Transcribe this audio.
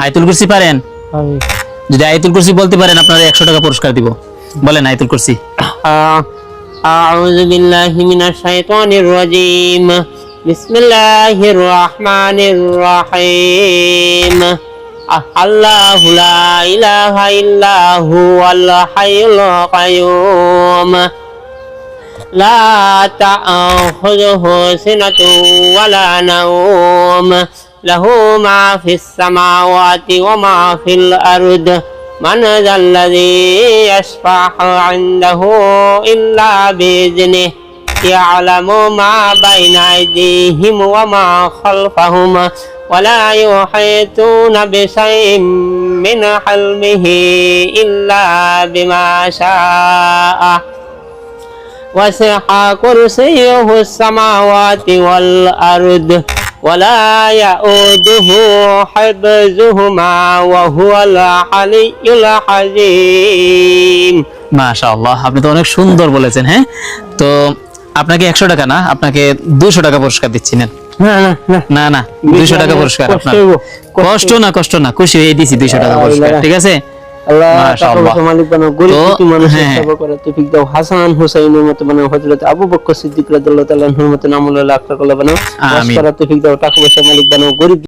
আয়াতুল কুরসি পারেন? যদি আয়াতুল কুরসি বলতে পারেন আপনারা 100 টাকা পুরস্কার দিব। বলেন আয়াতুল কুরসি। أعوذ بالله من الشيطان الرجيم بسم الله الرحمن الرحيم الله لا إله إلا هو الحي القيوم لا تأخذه سنة ولا نوم له ما في السماوات وما في الأرض من ذا الذي يشفع عنده إلا بإذنه يعلم ما بين أيديهم وما خلفهم ولا يحيطون بشيء من علمه إلا بما شاء وسع كرسيه السماوات والأرض ولا يؤوده حفظهما وهو العلي العظيم মাশাআল্লাহ, আপনি তো অনেক সুন্দর বলেছেন। হ্যাঁ, তো আপনাকে 100 টাকা না, আপনাকে 200 টাকা পুরস্কার দিচ্ছি। নেন। না না, 200 টাকা পুরস্কার আপনার। কষ্ট না, খুশি হয়ে দিছি 200 টাকা পুরস্কার। ঠিক আছে? আল্লাহ মাশাআল্লাহ। তাআলা মালিক বানাও, গরিব দুঃখী মানুষের হ্যাঁ। সেবা করার তৌফিক দাও। হাসান হুসাইনের মতো বানাও, হযরত আবু বকর সিদ্দিক রাদিয়াল্লাহু তাআলা আনহুর মতো নামুল্লাহ আখলাক বানাও। আমিন। করার তৌফিক দাও, টাকা পয়সা মালিক বানাও, গরিব